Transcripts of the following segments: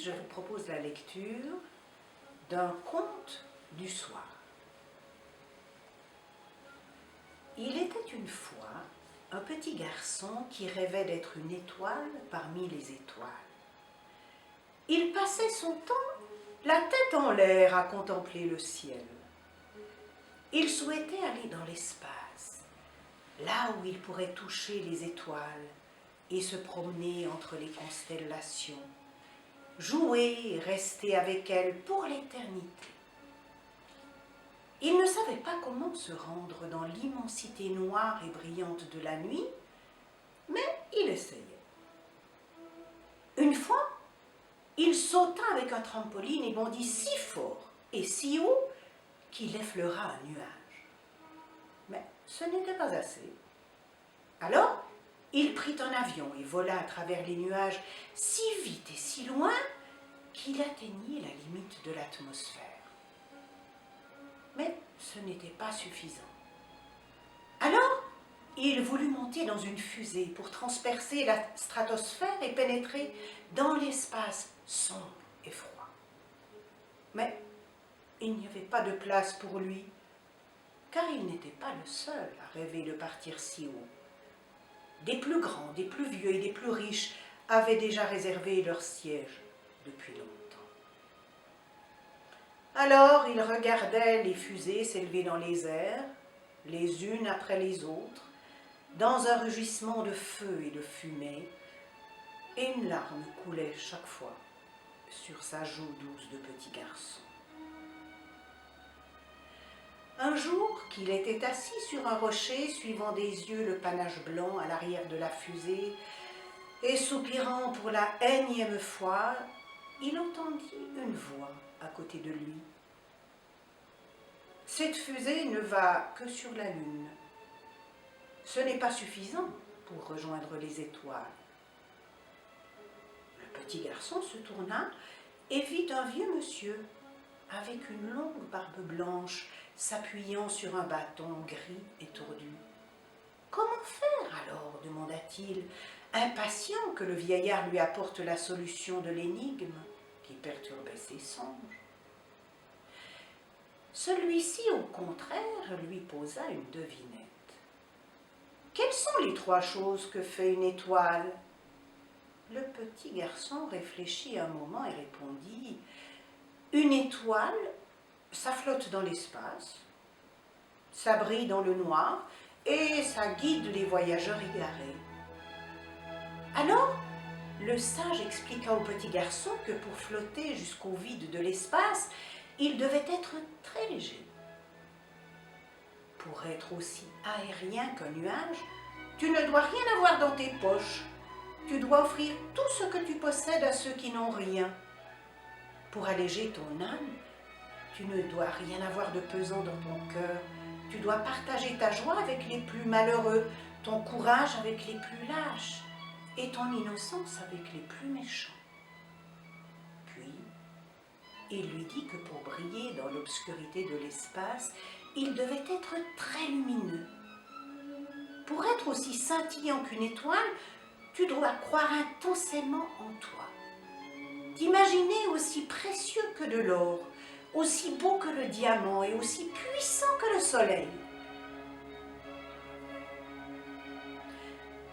je vous propose la lecture d'un conte du soir. Il était une fois un petit garçon qui rêvait d'être une étoile parmi les étoiles. Il passait son temps la tête en l'air à contempler le ciel. Il souhaitait aller dans l'espace, là où il pourrait toucher les étoiles et se promener entre les constellations, jouer et rester avec elles pour l'éternité. Il ne savait pas comment se rendre dans l'immensité noire et brillante de la nuit, mais il essayait. Une fois, il sauta avec un trampoline et bondit si fort et si haut qu'il effleura un nuage. Mais ce n'était pas assez. Alors, il prit un avion et vola à travers les nuages si vite et si loin qu'il atteignit la limite de l'atmosphère. Mais ce n'était pas suffisant. Alors, il voulut monter dans une fusée pour transpercer la stratosphère et pénétrer dans l'espace sombre et froid. Mais il n'y avait pas de place pour lui, car il n'était pas le seul à rêver de partir si haut. Des plus grands, des plus vieux et des plus riches avaient déjà réservé leur siège depuis longtemps. Alors il regardait les fusées s'élever dans les airs, les unes après les autres, dans un rugissement de feu et de fumée, et une larme coulait chaque fois sur sa joue douce de petit garçon. Un jour qu'il était assis sur un rocher, suivant des yeux le panache blanc à l'arrière de la fusée, et soupirant pour la énième fois, il entendit une voix à côté de lui. Cette fusée ne va que sur la Lune. Ce n'est pas suffisant pour rejoindre les étoiles. Le petit garçon se tourna et vit un vieux monsieur avec une longue barbe blanche s'appuyant sur un bâton gris et tordu. « Comment faire alors ?» demanda-t-il, impatient que le vieillard lui apporte la solution de l'énigme qui perturbait ses songes. Celui-ci, au contraire, lui posa une devinette. « Quelles sont les 3 choses que fait une étoile ?» Le petit garçon réfléchit un moment et répondit « Une étoile, ça flotte dans l'espace, ça brille dans le noir et ça guide les voyageurs égarés. » Alors, le sage expliqua au petit garçon que pour flotter jusqu'au vide de l'espace, il devait être très léger. Pour être aussi aérien qu'un nuage, tu ne dois rien avoir dans tes poches. Tu dois offrir tout ce que tu possèdes à ceux qui n'ont rien. Pour alléger ton âme, tu ne dois rien avoir de pesant dans ton cœur. Tu dois partager ta joie avec les plus malheureux, ton courage avec les plus lâches et ton innocence avec les plus méchants. Puis, il lui dit que pour briller dans l'obscurité de l'espace, il devait être très lumineux. Pour être aussi scintillant qu'une étoile, tu dois croire intensément en toi. T'imaginer aussi précieux que de l'or, aussi beau que le diamant et aussi puissant que le soleil.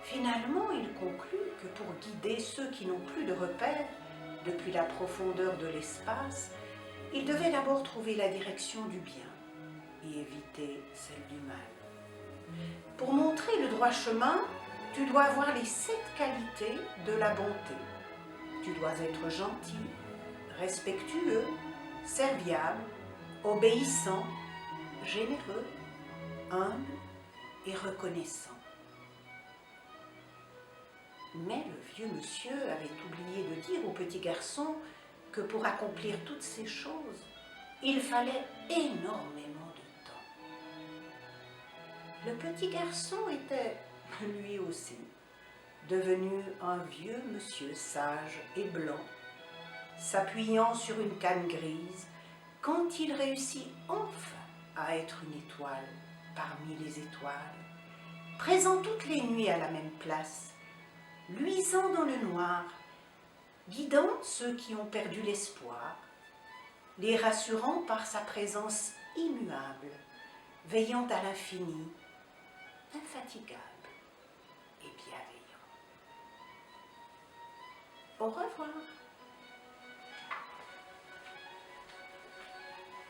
Finalement, il conclut que pour guider ceux qui n'ont plus de repères depuis la profondeur de l'espace, il devait d'abord trouver la direction du bien et éviter celle du mal. Pour montrer le droit chemin, tu dois avoir les 7 qualités de la bonté. Tu dois être gentil, respectueux, serviable, obéissant, généreux, humble et reconnaissant. Mais le vieux monsieur avait oublié de dire au petit garçon que pour accomplir toutes ces choses, il fallait énormément de temps. Le petit garçon était, lui aussi, devenu un vieux monsieur sage et blanc, s'appuyant sur une canne grise, quand il réussit enfin à être une étoile parmi les étoiles, présent toutes les nuits à la même place, luisant dans le noir guidant ceux qui ont perdu l'espoir, les rassurant par sa présence immuable, veillant à l'infini, infatigable et bienveillant. Au revoir.